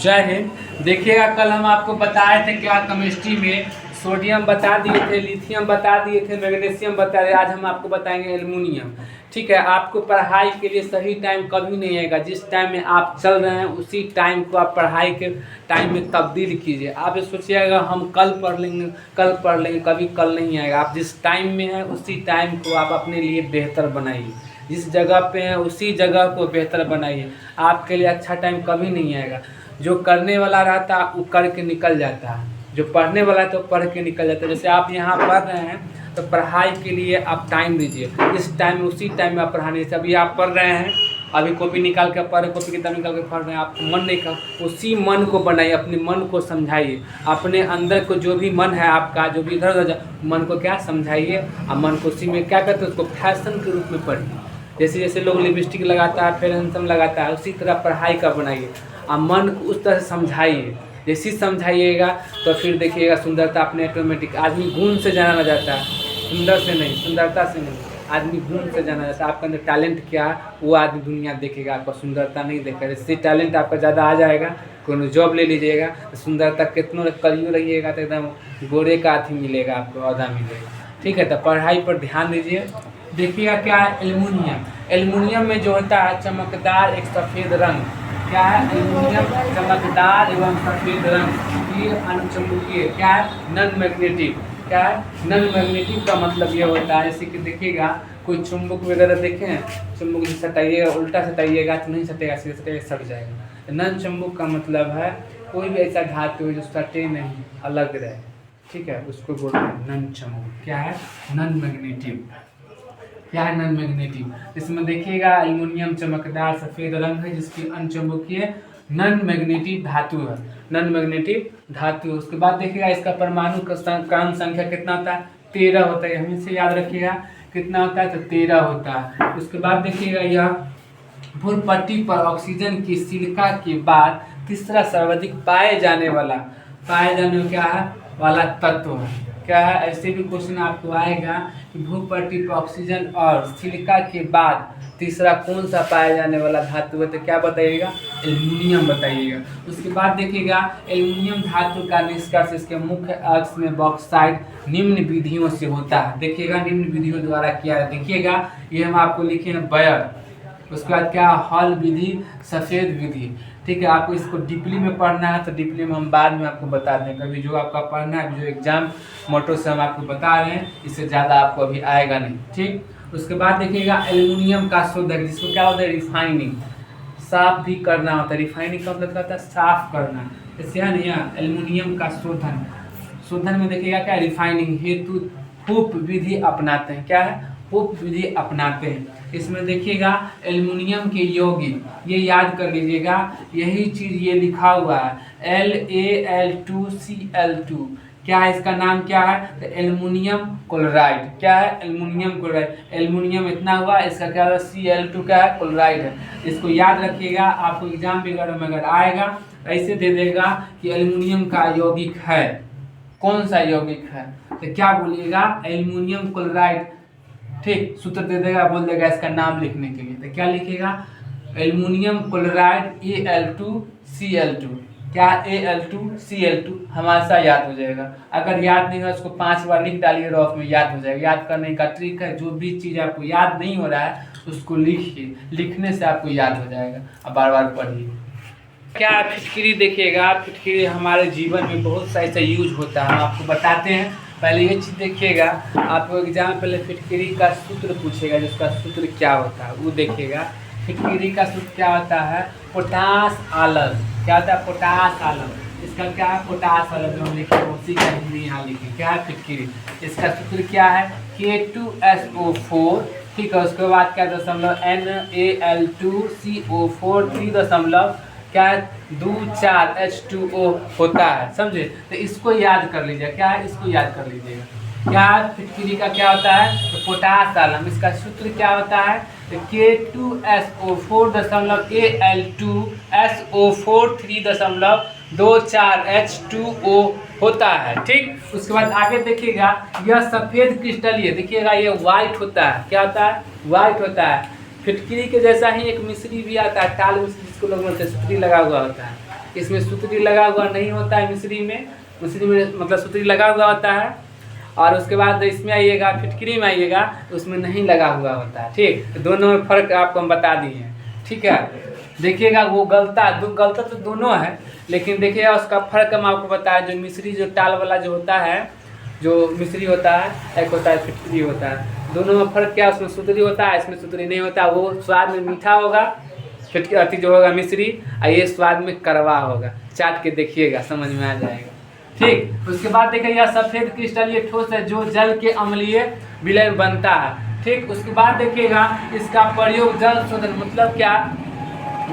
जय हिंद। देखिएगा, कल हम आपको बताए थे क्या केमिस्ट्री में सोडियम बता दिए थे, लिथियम बता दिए थे, मैग्नीशियम बता दिए। आज हम आपको बताएंगे एल्युमिनियम। ठीक है, आपको पढ़ाई के लिए सही टाइम कभी नहीं आएगा। जिस टाइम में आप चल रहे हैं उसी टाइम को आप पढ़ाई के टाइम में तब्दील कीजिए। आप सोचिएगा हम कल पढ़ लेंगे, कभी कल नहीं आएगा। आप जिस टाइम में हैं उसी टाइम को आप अपने लिए बेहतर बनाइए। जिस जगह पे हैं उसी जगह को बेहतर बनाइए। आपके लिए अच्छा टाइम कभी नहीं आएगा। जो करने वाला रहता है वो करके निकल जाता है, जो पढ़ने वाला है तो पढ़ के निकल जाता है। जैसे आप यहाँ पढ़ रहे हैं तो पढ़ाई के लिए आप टाइम दीजिए। इस टाइम में उसी टाइम में आप पढ़ाने से अभी आप पढ़ रहे हैं, अभी कॉपी निकाल के पढ़ रहे, कॉपी किताब निकाल के पढ़ रहे हैं, आपको मन नहीं कर, उसी मन को बनाइए, अपने मन को समझाइए। अपने अंदर को जो भी मन है आपका, जो भी इधर उधर मन को क्या समझाइए और मन को उसी में क्या करते हैं उसको फैशन के रूप में पढ़िए। जैसे जैसे लोग लिपस्टिक लगाता है, फेयर हैंडसम लगाता है, उसी तरह पढ़ाई का बनाइए और मन को उस तरह से समझाइए। जैसे समझाइएगा तो फिर देखिएगा सुंदरता अपने ऑटोमेटिक। आदमी गुण से जाना जाता है, सुंदर से नहीं, सुंदरता से नहीं, आदमी गुण से जाना जाता है। आपके अंदर टैलेंट क्या है वो आदमी दुनिया देखेगा, आपका सुंदरता नहीं देखेगा। इससे टैलेंट आपका ज़्यादा आ जाएगा, कोई जॉब ले लीजिएगा तो सुंदरता कितना करियो रहिएगा तो एकदम गोरे का अथी मिलेगा, आपको अहदा मिलेगा। ठीक है, तो पढ़ाई पर ध्यान दीजिए। देखिएगा क्या है एल्युमिनियम। एल्युमिनियम में जो होता है चमकदार एक सफ़ेद रंग, क्या है एल्युमिनियम चमकदार एवं सफ़ेद रंग, ये अणुचुंबकीय क्या है नॉन मैग्नेटिक। क्या है नॉन मैग्नेटिक का मतलब ये होता है, जैसे कि देखिएगा कोई चुंबक वगैरह देखें, चुंबक जो सटाइएगा उल्टा सटाइएगा तो नहीं सटेगा, सीधे सटेगा सट जाएगा। नॉन चुंबक का मतलब है कोई भी ऐसा धातु जो सटे नहीं, अलग रहे, ठीक है, उसको बोलते हैं नॉन चुंबक। क्या है नॉन मैग्नेटिक। क्या है नॉन मैग्नेटिक। इसमें देखिएगा एल्युमिनियम चमकदार सफ़ेद रंग है जिसकी अणुचुंबकीय नॉन मैग्नेटिक धातु है, नॉन मैग्नेटिक धातु। उसके बाद देखिएगा इसका परमाणु क्रम संख्या कितना होता है, 13 होता है। हमें से याद रखिएगा कितना होता है, तो 13 होता है। उसके बाद देखिएगा यह भूपट्टी पर ऑक्सीजन की सिलिका के बाद तीसरा सर्वाधिक पाए जाने वाला क्या है वाला तत्व है। क्या है, ऐसे भी क्वेश्चन आपको आएगा कि भूपट्टी पर ऑक्सीजन और सिलिका के बाद तीसरा कौन सा पाया जाने वाला धातु है, तो क्या बताइएगा एल्युमिनियम बताइएगा। उसके बाद देखिएगा एल्युमिनियम धातु का निष्कर्ष इसके मुख्य अक्ष में बॉक्साइट निम्न विधियों से होता है। देखिएगा निम्न विधियों द्वारा किया है। देखिएगा ये हम आपको लिखे हैं बयर, उसके बाद क्या हॉल विधि, सफ़ेद विधि। ठीक है, आपको इसको डीपली में पढ़ना है तो डीपली में हम बाद में आपको बता दें। कभी जो आपका पढ़ना है, जो एग्जाम मोटो से हम आपको बता रहे हैं, इससे ज़्यादा आपको अभी आएगा नहीं। ठीक, उसके बाद देखिएगा एल्युमिनियम का शोधक, जिसको क्या होता है रिफाइनिंग, साफ भी करना होता है। रिफाइनिंग का मतलब होता है साफ करना, इससे है नहीं एल्युमिनियम का शोधन। शोधन में देखिएगा क्या रिफाइनिंग हेतु हुप विधि अपनाते हैं। क्या है हुप विधि अपनाते हैं। इसमें देखिएगा एल्युमिनियम के यौगिक, ये याद कर लीजिएगा, यही चीज़ ये लिखा हुआ है LaL2Cl2। क्या है इसका नाम क्या है, तो एल्युमिनियम क्लोराइड। क्या है एल्युमिनियम क्लोराइड। एल्युमिनियम इतना हुआ, इसका क्या है Cl2 क्या है क्लोराइड है। इसको याद रखिएगा, आपको एग्जाम वगैरह में अगर आएगा ऐसे दे देगा कि एल्युमिनियम का यौगिक है, कौन सा यौगिक है, तो क्या बोलिएगा एल्युमिनियम क्लोराइड। ठीक, सूत्र दे देगा, बोल देगा इसका नाम लिखने के लिए, तो क्या लिखेगा एल्युमिनियम क्लोराइड Al2Cl2। क्या Al2Cl2 हमेशा याद हो जाएगा। अगर याद नहीं हो उसको 5 बार लिख डालिए, रफ में याद हो जाएगा। याद करने का ट्रिक है, जो भी चीज़ आपको याद नहीं हो रहा है उसको लिखिए, लिखने से आपको याद हो जाएगा। अब बार बार पढ़िए। क्या फिटकरी देखिएगा, फिटकरी हमारे जीवन में बहुत सा ऐसा यूज होता है, हम आपको बताते हैं। पहले ये चीज़ देखिएगा, आपको एग्जाम पहले फिटकरी का सूत्र पूछेगा, जिसका सूत्र क्या होता है वो देखिएगा। फिटकरी का सूत्र क्या होता है, पोटास आलस। क्या होता है पोटास आलस। इसका क्या है पोटास आलस, जो हम लिखे उसी का हिंदी यहाँ लिखे। क्या है फिटकरी, इसका सूत्र क्या है K2SO4। ठीक है, उसके बाद क्या दशमलव NaL2CO4 3 क्या 2,4 H2O होता है, समझे। तो इसको याद कर लीजिए। क्या है इसको याद कर लीजिएगा। क्या फिटकरी का क्या होता है, तो पोटास आलम। इसका सूत्र क्या होता है, तो K2SO4 Al2SO4 3.24 H2O होता है। ठीक, उसके बाद आगे देखिएगा यह सफ़ेद क्रिस्टल, ये देखिएगा ये वाइट होता है। क्या होता है वाइट होता है। फिटकरी के जैसा ही एक मिश्री भी आता है, टाल मिश्री, जिसको लोग बोलते हैं सुतरी लगा हुआ होता है। इसमें सुतरी लगा हुआ नहीं होता है मिश्री में मतलब सुतरी लगा हुआ होता है। और उसके बाद इसमें आइएगा फिटकरी में आइएगा तो उसमें नहीं लगा हुआ होता है। ठीक, तो दोनों में फ़र्क आपको हम बता दिए हैं। ठीक है, देखिएगा वो गलता तो दोनों है, लेकिन देखिएगा उसका फ़र्क हम आपको बताया। जो मिश्री जो टाल वाला जो होता है, जो मिश्री होता है, एक होता है फिटकरी होता है। दोनों में फ़र्क क्या है, उसमें सुतरी होता है, इसमें सुतरी नहीं होता। वो स्वाद में मीठा होगा फिटकरी जो होगा मिश्री, और ये स्वाद में कड़वा होगा। चाट के देखिएगा, समझ में आ जाएगा। ठीक, उसके बाद देखिएगा सफ़ेद क्रिस्टल ये ठोस है जो जल के अम्लीय विलय बनता है। ठीक, उसके बाद देखिएगा इसका प्रयोग जल शोधन मतलब क्या,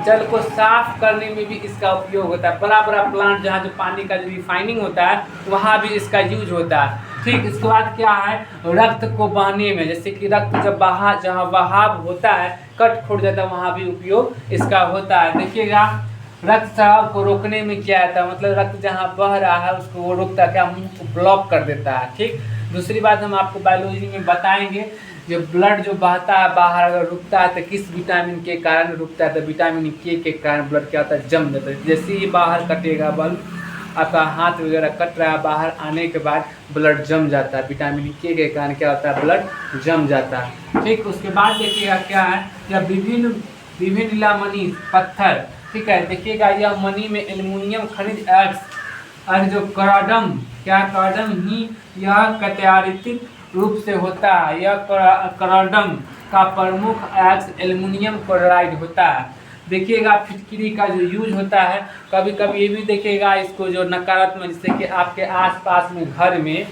जल को साफ करने में भी इसका उपयोग होता है। बड़ा बड़ा प्लांट जहाँ जो पानी का जो रिफाइनिंग होता है वहाँ भी इसका यूज होता है। ठीक, इसके बाद क्या है, रक्त को बहाने में, जैसे कि रक्त जब जहाँ बहाव होता है, कट खोट जाता है, वहाँ भी उपयोग इसका होता है। देखिएगा रक्तस्राव को रोकने में क्या आता है, मतलब रक्त जहाँ बह रहा है उसको वो रोकता है, क्या, मुंह को ब्लॉक कर देता है। ठीक, दूसरी बात हम आपको बायोलॉजी में बताएंगे, जो ब्लड जो बहता है बाहर अगर रुकता है तो किस विटामिन के कारण रुकता है, तो विटामिन के कारण ब्लड क्या होता है, जम जाता है। जैसे ही बाहर कटेगा बल, आपका हाथ वगैरह कट रहा है, बाहर आने के बाद ब्लड जम जाता है, विटामिन के कारण क्या होता है, ब्लड जम जाता है। ठीक, उसके बाद देखिएगा क्या है, जब विभिन्न नीलामणि पत्थर, ठीक है, देखिएगा यह मणि में एल्युमिनियम खनिज एक्स जो कराडम ही यह कत्यारितिक रूप से होता है। यह कराडम का प्रमुख एक्स एल्युमिनियम क्लोराइड होता है। देखिएगा फिटकरी का जो यूज होता है, कभी कभी ये भी देखिएगा इसको जो नकारात्मक, जैसे कि आपके आसपास में घर में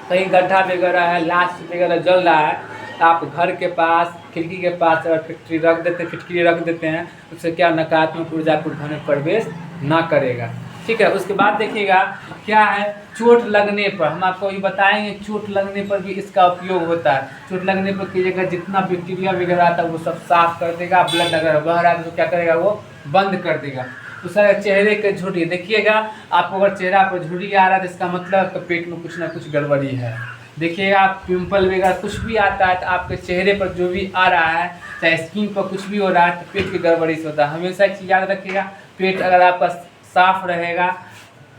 कहीं गड्ढा वगैरह है, लाश वगैरह जल रहा है, आप घर के पास खिड़की के पास अगर फिटकरी रख देते हैं, उससे क्या नकारात्मक ऊर्जा को घर में प्रवेश ना करेगा। ठीक है, उसके बाद देखिएगा क्या है, चोट लगने पर हम आपको ये बताएंगे, चोट लगने पर भी इसका उपयोग होता है। चोट लगने पर कीजिएगा, जितना बैक्टीरिया वगैरह आता है वो सब साफ कर देगा। ब्लड अगर बह रहा है तो क्या करेगा, वो बंद कर देगा। दूसरा चेहरे के झुर्री, देखिएगा आपको अगर चेहरा पर झुर्री आ रहा है तो इसका मतलब पेट में कुछ ना कुछ गड़बड़ी है। देखिएगा पिंपल वगैरह कुछ भी आता है तो आपके चेहरे पर जो भी आ रहा है, चाहे स्किन पर कुछ भी हो रहा है, तो पेट की गड़बड़ी से होता है। हमेशा एक चीज़ याद रखिएगा, पेट अगर आपका साफ रहेगा,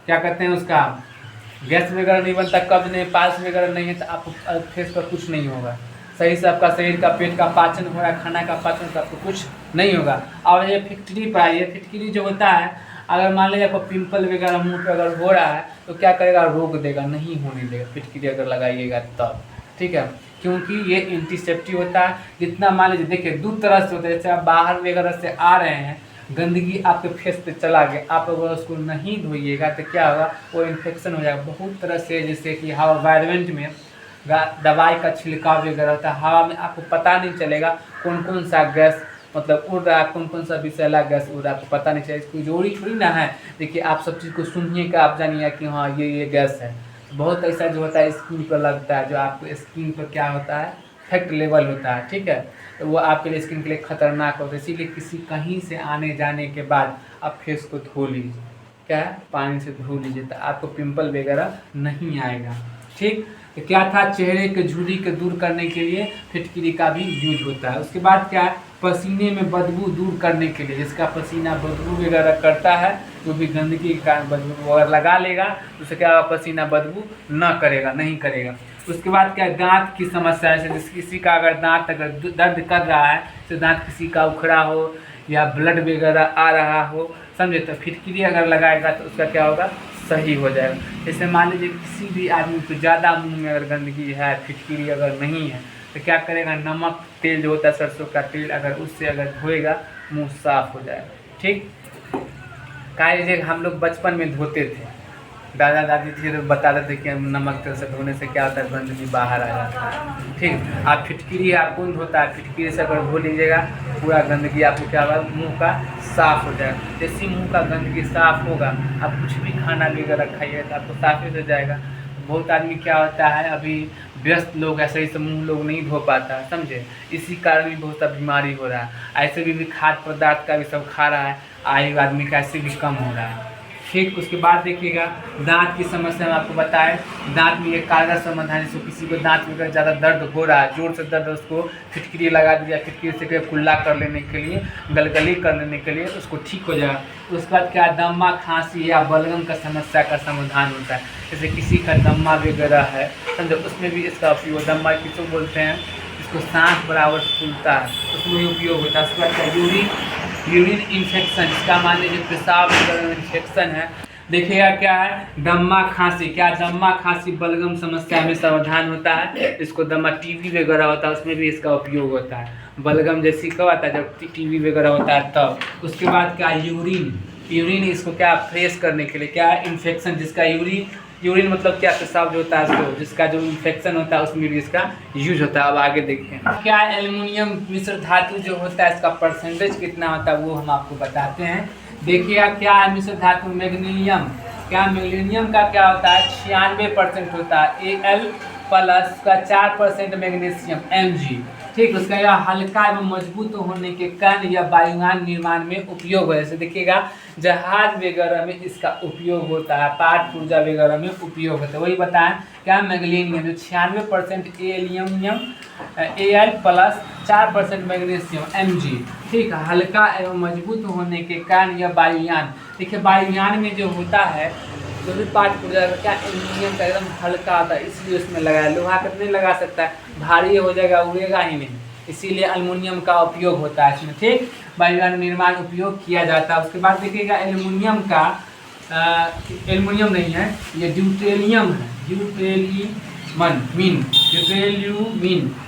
क्या कहते हैं उसका, गैस वगैरह नहीं बनता, कब्ज नहीं, पास वगैरह नहीं है, तो आप फेस पर कुछ नहीं होगा। सही से आपका शरीर का पेट का पाचन हो रहा है, खाना का पाचन, तो आपको कुछ नहीं होगा। और ये फिटकरी पर आइए, फिटकरी जो होता है, अगर मान लीजिए आपको पिंपल वगैरह मुंह पे अगर हो रहा है तो क्या करेगा, रोक देगा, नहीं होने देगा फिटकरी अगर लगाइएगा तब। ठीक है, क्योंकि ये एंटीसेप्टिक होता है। जितना मान लीजिए देखिए दो तरह से होता है, जैसे आप बाहर वगैरह से आ रहे हैं, गंदगी आपके फेस पे चला गया, आप अगर उसको नहीं धोइएगा तो क्या होगा, वो इन्फेक्शन हो जाएगा बहुत तरह से। जैसे कि हवा वायरमेंट में दवाई का छिड़काव वगैरह होता है, हवा में आपको पता नहीं चलेगा कौन कौन सा गैस मतलब उड़ रहा है, कौन कौन सा विषैला गैस उड़ रहा है, आपको पता नहीं चलेगा। इसको जोड़ी थोड़ी ना है। देखिए आप सब चीज़ को सुनिए का आप जानिए कि हाँ ये गैस है। बहुत ऐसा जो होता है स्किन पर लगता है, जो आपको स्किन पर क्या होता है, फैक्ट लेवल होता है। ठीक है, तो वो आपके लिए स्किन के लिए खतरनाक होता है। इसीलिए किसी कहीं से आने जाने के बाद आप फेस को धो लीजिए, क्या है, पानी से धो लीजिए, तो आपको पिंपल वगैरह नहीं आएगा। ठीक, तो क्या था, चेहरे के झुर्री के दूर करने के लिए फिटकरी का भी यूज होता है। उसके बाद क्या है, पसीने में बदबू दूर करने के लिए, जिसका पसीना बदबू वगैरह करता है, जो भी गंदगी के कारण बदबू अगर लगा लेगा तो उससे क्या पसीना बदबू नहीं करेगा। उसके बाद क्या है, दांत की समस्या है, जैसे किसी का अगर दांत अगर दर्द कर रहा है, तो दांत किसी का उखड़ा हो या ब्लड वगैरह आ रहा हो, समझे, तो फिटकरी अगर लगाएगा तो उसका क्या होगा, सही हो जाएगा। जैसे मान लीजिए किसी भी आदमी को ज़्यादा मुंह में अगर गंदगी है, फिटकरी अगर नहीं है, तो क्या करेगा, नमक तेल जो होता है सरसों का तेल, अगर उससे अगर धोएगा मुंह साफ हो जाएगा। ठीक, कह लीजिए हम लोग बचपन में धोते थे, दादा दादी थे तो बता देते कि नमक तेल से धोने से क्या होता है, गंदगी बाहर आ जाता है। ठीक, आप फिटकरी आप कौन धोता है, फिटकरी से अगर धो लीजिएगा पूरा गंदगी आपको क्या होगा, मुंह का साफ हो जाएगा। जैसे मुंह का गंदगी साफ होगा, आप कुछ भी खाना वगैरह खाइएगा तो आपको साफ ही हो जाएगा। बहुत आदमी क्या होता है, अभी व्यस्त लोग ऐसे ही से मुँह लोग नहीं धो पाता, समझे, इसी कारण भी बहुत सा बीमारी हो रहा है। ऐसे भी खाद्य पदार्थ का भी सब खा रहा है, आयु आदमी का ऐसे भी कम हो रहा है। ठीक, उसके बाद देखिएगा दांत की समस्या में आपको बताएं, दांत में ये कारगर समाधान, इसको किसी को दांत में अगर ज़्यादा दर्द हो रहा है, जोर से दर्द है, उसको फिटकरी लगा दीजिए, फिटकरी से कुल्ला कर लेने के लिए, गलगली कर लेने के लिए उसको ठीक हो जाएगा। उसके बाद क्या, दमा खांसी या बलगम का समस्या का समाधान होता है, जैसे किसी का दमा वगैरह है समझो, उसमें भी इसका उपयोग, दमा किसको बोलते हैं, इसको सांस बराबर फूलता है, उसमें भी उपयोग होता है। उसके बाद क्या, यूरिन इन्फेक्शन, इसका मान लीजिए पेशाब इन्फेक्शन है, देखिएगा क्या है, दमा खांसी, क्या दमा खांसी बलगम समस्या में समाधान होता है, इसको दमा टीबी वगैरह होता है उसमें भी इसका उपयोग होता है। बलगम जैसी कब आता है, जब टीबी वगैरह होता है तब। उसके बाद क्या, यूरिन इसको क्या फ्रेश करने के लिए, क्या इन्फेक्शन, जिसका यूरिन मतलब क्या, पेशाब जो होता है उसको, जिसका जो इन्फेक्शन होता है उसमें भी इसका यूज होता है। अब आगे देखिए क्या, एल्युमिनियम मिश्र धातु जो होता है इसका परसेंटेज कितना होता है वो हम आपको बताते हैं। देखिएगा क्या है, मिश्र धातु मैग्नीशियम, क्या मैग्नीशियम का क्या होता है, 96% होता है Al प्लस का 4% मैग्नीशियम Mg, ठीक। उसका यह हल्का एवं मजबूत होने के कारण यह वायुयान निर्माण में उपयोग है। जैसे देखिएगा जहाज वगैरह में इसका उपयोग होता है, पाठ पूर्जा वगैरह में उपयोग होता है। वही बताएं क्या, मैग्नीशियम जो 96% aluminium Al plus 4% magnesium Mg, ठीक। हल्का एवं मजबूत होने के कारण यह वायुयान, देखिए वायुयान में जो होता है जो भी पार्ट पूजा का क्या, एल्युमिनियम का एकदम हल्का आता है, इसलिए उसमें लगाया, लोहा का नहीं लगा सकता है, भारी हो जाएगा, उड़ेगा ही नहीं, इसीलिए एल्युमिनियम का उपयोग होता है इसमें, ठीक। वायुयान निर्माण उपयोग किया जाता है। उसके बाद देखिएगा एल्युमिनियम का एल्युमिनियम नहीं है, ये ड्यूटेरियम है, ड्यूटेरियम,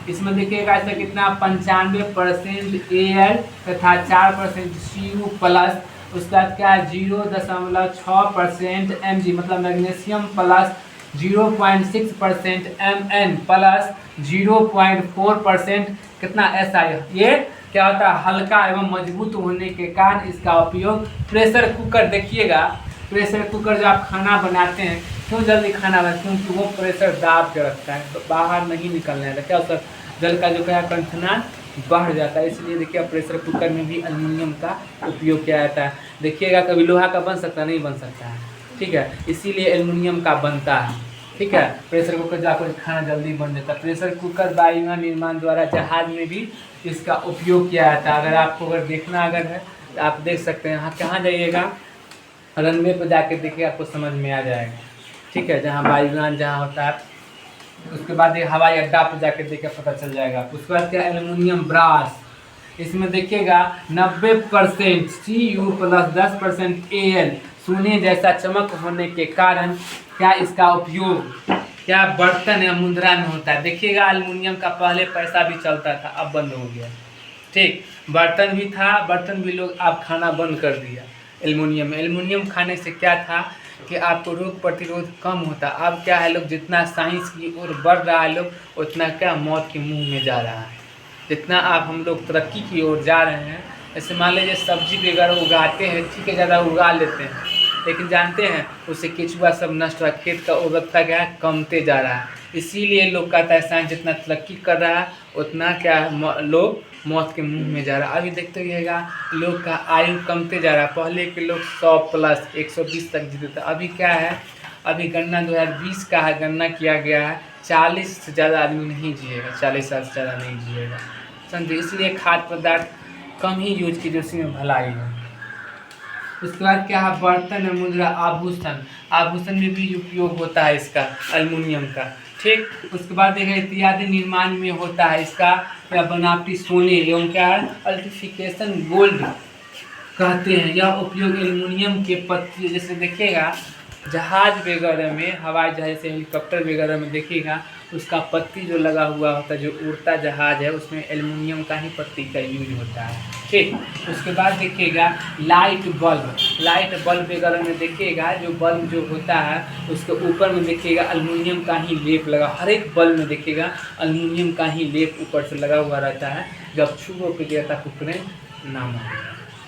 इसमें देखिएगा ऐसा कितना 95% Al तथा 4% Cu प्लस, उसके बाद क्या है 0.6% Mg मतलब मैग्नीशियम प्लस 0.6% Mn प्लस 0.4% कितना SI। ये क्या होता है, हल्का एवं मजबूत होने के कारण इसका उपयोग। प्रेशर कुकर देखिएगा, प्रेशर कुकर जो आप खाना बनाते हैं, क्यों जल्दी खाना बनाते हैं, क्योंकि वो प्रेशर दाब के रखता है, तो बाहर नहीं निकलने देता, क्या उसका जल का जो क्या कंठनान बढ़ जाता है, इसलिए देखिए प्रेशर कुकर में भी एल्युमिनियम का उपयोग किया जाता है। देखिएगा कभी लोहा का बन सकता नहीं बन सकता है, ठीक है, इसीलिए एल्युमिनियम का बनता है, ठीक है। प्रेशर कुकर जाकर खाना जल्दी बन जाता है। प्रेशर कुकर वायुयान निर्माण द्वारा जहाज में भी इसका उपयोग किया जाता है। अगर आपको अगर देखना अगर है तो आप देख सकते हैं, हाँ कहाँ जाइएगा, रनवे पर जाके देखिए, आपको समझ में आ जाएगा, ठीक है, जहाँ वायुयान जहाँ होता है। उसके बाद ये हवाई अड्डा पर जाके देखिए पता चल जाएगा। उसके बाद क्या, एल्युमिनियम ब्रास, इसमें देखिएगा 90% Cu प्लस 10% Al, सोने जैसा चमक होने के कारण क्या इसका उपयोग क्या बर्तन या मुद्रा में होता है। देखिएगा एल्युमिनियम का पहले पैसा भी चलता था, अब बंद हो गया, ठीक। बर्तन भी था, बर्तन भी लोग अब खाना बंद कर दिया एल्युमिनियम खाने से क्या था कि आपको रोग प्रतिरोध कम होता। अब क्या है, लोग जितना साइंस की ओर बढ़ रहा है लोग उतना क्या मौत के मुंह में जा रहा है। जितना आप हम लोग तरक्की की ओर जा रहे हैं, जैसे मान लीजिए सब्जी वगैरह उगाते हैं, ठीक है, ज़्यादा उगा लेते हैं, लेकिन जानते हैं उससे केचुआ सब नष्ट हुआ, खेत का उर्वरकता क्या है, कमते जा रहा है। इसीलिए लोग कहता है साइंस जितना तरक्की कर रहा है उतना क्या लोग मौत के मुंह में जा रहा है। अभी देखते रहिएगा लोग का आयु कमते जा रहा है। पहले के लोग 100 प्लस 120 तक जीते थे, अभी क्या है, अभी गणना 2020 का है, गणना किया गया है 40 से ज़्यादा आदमी नहीं जिएगा, 40 साल से ज़्यादा नहीं जिएगा, समझे। इसलिए खाद्य पदार्थ कम ही यूज कीजिए, उसी में भलाई है। उसके बाद क्या है, बर्तन और मुद्रा, आभूषण में भी उपयोग होता है इसका एल्युमिनियम का, ठीक। उसके बाद देखिए इत्यादि निर्माण में होता है इसका क्या, बनावटी सोने एवं क्या है अल्ट्रिफिकेशन गोल्ड कहते हैं। यह उपयोग एल्युमिनियम के पत्ती, जैसे देखिएगा जहाज वगैरह में, हवाई जहाज से हेलीकॉप्टर वगैरह में देखिएगा उसका पत्ती जो लगा हुआ होता है, जो उड़ता जहाज है उसमें एल्युमिनियम का ही पत्ती का यूज होता है, ठीक। उसके बाद देखिएगा लाइट बल्ब वगैरह में देखिएगा जो बल्ब जो होता है उसके ऊपर में देखिएगा एल्युमिनियम का ही लेप लगा, हर एक बल्ब में देखिएगा एल्युमिनियम का ही लेप ऊपर से लगा हुआ रहता है। जब छुओ पे गिरता कुकरे नाम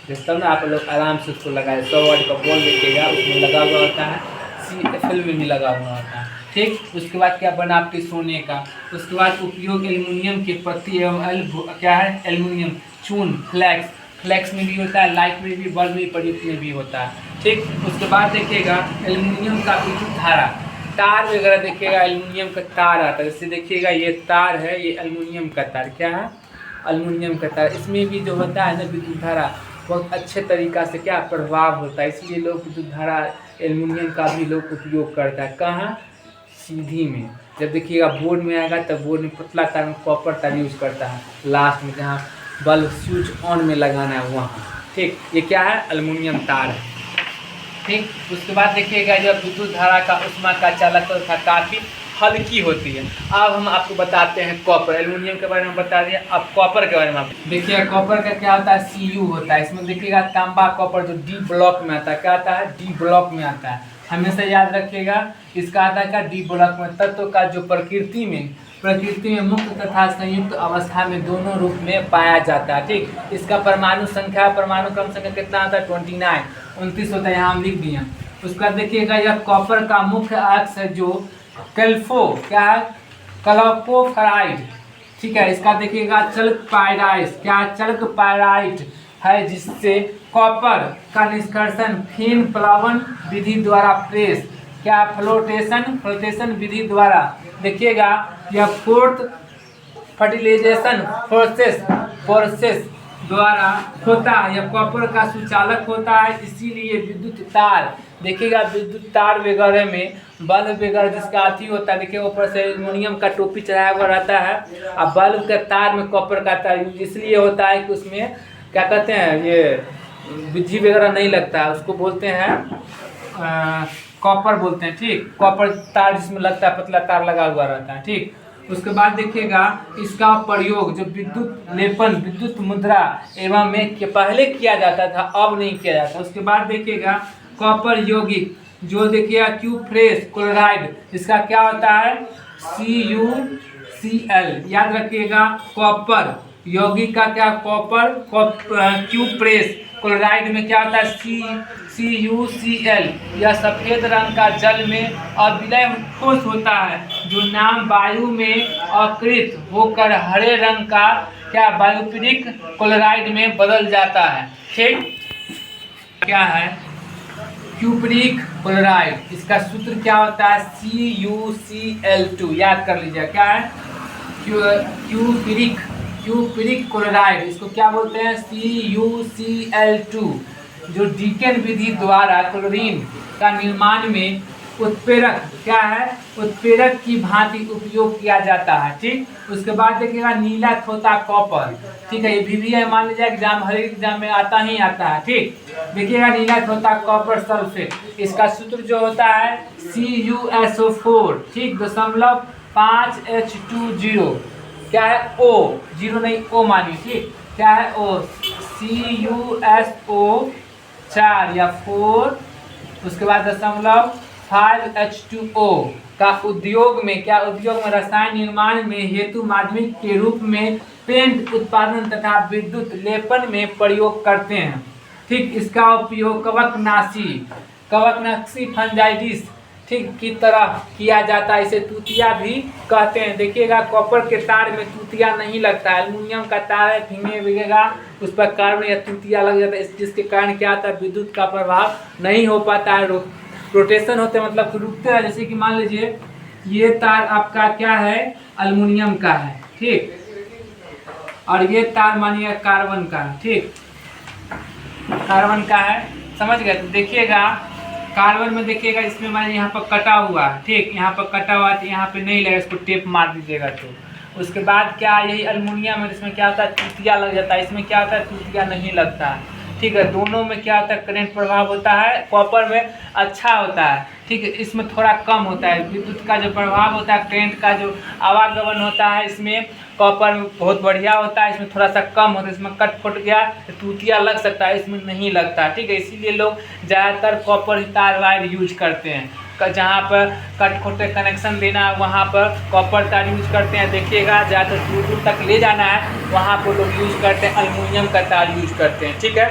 जिस तब ना आप लोग आराम से उसको लगाए। 100 वाट का बॉल देखिएगा उसमें लगा हुआ होता है, CFL में भी लगा हुआ होता है, ठीक। उसके बाद क्या, बनावटी सोने का। उसके बाद उपयोग एल्युमिनियम की पत्ती एवं क्या है एल्युमिनियम चून, फ्लैक्स फ्लैक्स में भी होता है, लाइट में भी, बल्ब में, प्रयुक्त में भी होता है। ठीक, उसके बाद देखिएगा एल्युमिनियम का विद्युत धारा, तार वगैरह देखिएगा एल्युमिनियम का तार आता है। जैसे देखिएगा ये तार है, ये एल्युमिनियम का तार, क्या है, एल्युमिनियम का तार। इसमें भी जो होता है ना विद्युत धारा बहुत अच्छे तरीक़ा से क्या प्रभाव होता है, इसलिए लोग विद्युत धारा एल्युमिनियम का भी लोग उपयोग करता है। कहाँ, सीधी में। जब देखिएगा बोर्ड में आएगा तब बोर्ड में पतला तार में कॉपर तार यूज करता है, लास्ट में जहाँ बल्ब स्विच ऑन में लगाना है वहाँ। ठीक, ये क्या है, एल्युमिनियम तार है। ठीक, उसके बाद देखिएगा जब विद्युत धारा का उष्मा का चालकता काफ़ी हल्की होती है। अब हम आपको बताते हैं कॉपर, एल्युमिनियम के बारे में बता दिया, अब कॉपर के बारे में आप देखिए। कॉपर का क्या होता है, Cu होता है। इसमें देखिएगा तांबा कॉपर जो डी ब्लॉक में आता है, क्या आता है, डी ब्लॉक में आता है। हमेशा याद रखिएगा, इसका आता है क्या, डी ब्लॉक में। तत्व का जो प्रकृति में मुक्त तथा संयुक्त अवस्था में दोनों रूप में पाया जाता है। ठीक, इसका परमाणु क्रम संख्या कितना आता है, 29 होता है, यहाँ हम लिख दिए। उसके बाद देखिएगा यह कॉपर का मुख्य अक्ष है जो कैल्फो, क्या है, क्लोपोफराइड। ठीक है, इसका देखिएगा चल्क पायराइट, क्या, चल्क पायराइट है, जिससे कॉपर का निष्कर्षण फिन प्लावन विधि द्वारा प्रेस, क्या, फ्लोटेशन विधि द्वारा। देखिएगा यह फोर्थ फर्टिलाइजेशन प्रोसेस द्वारा होता है। यह कॉपर का सुचालक होता है, इसीलिए विद्युत तार, देखिएगा विद्युत तार वगैरह में बल्ब वगैरह जिसका अथी होता है, देखिए ऊपर से एल्युमिनियम का टोपी चढ़ाया हुआ रहता है, अब बल्ब के तार में कॉपर का तार यूज इसलिए होता है कि उसमें क्या कहते हैं, ये बिजली वगैरह नहीं लगता है, उसको बोलते हैं कॉपर बोलते हैं। ठीक, कॉपर तार जिसमें लगता है, पतला तार लगा हुआ रहता है। ठीक, उसके बाद देखिएगा इसका प्रयोग जो विद्युत लेपन, विद्युत मुद्रा एवं में के पहले किया जाता था, अब नहीं किया जाता। उसके बाद देखिएगा कॉपर यौगिक जो देखिएगा क्यूप्रेस क्लोराइड, इसका क्या होता है, CuCl। याद रखिएगा कॉपर यौगिक का क्या, कॉपर क्यूप्रेस क्लोराइड में क्या होता है, CuCl। यह सफ़ेद रंग का जल में अविलय ठोस होता है, जो नाम वायु में अकृत होकर हरे रंग का क्या, वायुपीड़िक क्लोराइड में बदल जाता है। ठीक, क्या है, क्यूप्रिक क्लोराइड, इसका सूत्र क्या होता है, CuCl2। याद कर लीजिए, क्या है, क्यूप्रिक क्लोराइड, इसको क्या बोलते हैं, CuCl2, जो डीकेन विधि द्वारा क्लोरीन का निर्माण में उत्प्रेरक, क्या है, उत्प्रेरक की भांति उपयोग किया जाता है। ठीक, उसके बाद देखिएगा नीला थोथा कॉपर। ठीक है, ये भी है, मान लीजिए एग्जाम, हर एग्जाम में आता है। ठीक, देखिएगा नीला थोथा कॉपर सल्फेट, इसका सूत्र जो होता है CuSO4, ठीक, 0.5H20, क्या है, O, 0 नहीं, O मानिए। ठीक, क्या है, O, CuSO4 या 4, उसके बाद 0.5H2O का उद्योग में, क्या, उद्योग में रसायन निर्माण में हेतु माध्यमिक के रूप में पेंट उत्पादन तथा विद्युत लेपन में प्रयोग करते हैं। ठीक, इसका उपयोग कवकनाशी फंजाइटिस, ठीक, की तरह किया जाता है, इसे तूतिया भी कहते हैं। देखिएगा कॉपर के तार में तूतिया नहीं लगता है, एल्युमिनियम का तार है, भींगे बिगेगा उस पर कार्बन या तूतिया लग जाता है, जिसके कारण क्या आता है, विद्युत का प्रभाव नहीं हो पाता है, रोटेशन होते हैं, मतलब रुकते हैं। जैसे कि मान लीजिए ये तार आपका क्या है, एल्युमिनियम का है। ठीक, और ये तार मानिए कार्बन का है। ठीक, कार्बन का है, समझ गए। तो देखिएगा कार्बन में देखिएगा इसमें मानिए यहाँ पर कटा हुआ है। ठीक, यहाँ पर कटा हुआ है तो यहाँ पे नहीं लगेगा, इसको टेप मार दीजिएगा। तो उसके बाद क्या, यही एल्युमिनियम है, इसमें क्या होता है, तूतिया लग जाता है, इसमें क्या होता है, तूतिया नहीं लगता है। ठीक है, दोनों में क्या होता है, करंट प्रभाव होता है, कॉपर में अच्छा होता है। ठीक है, इसमें थोड़ा कम होता है, विद्युत का जो प्रभाव होता है, करंट का जो आवागमन होता है, इसमें कॉपर में बहुत बढ़िया होता है, इसमें थोड़ा सा कम होता है। इसमें कट फुट गया तो तूतिया लग सकता है, इसमें नहीं लगता। ठीक है, इसीलिए लोग ज़्यादातर कॉपर तार वायर यूज करते हैं। जहाँ पर कट खोटे कनेक्शन देना है वहाँ पर कॉपर तार यूज करते हैं। देखिएगा ज़्यादातर दूर दूर तक ले जाना है वहाँ पर लोग यूज करते हैं, एल्युमिनियम का तार यूज करते हैं। ठीक है।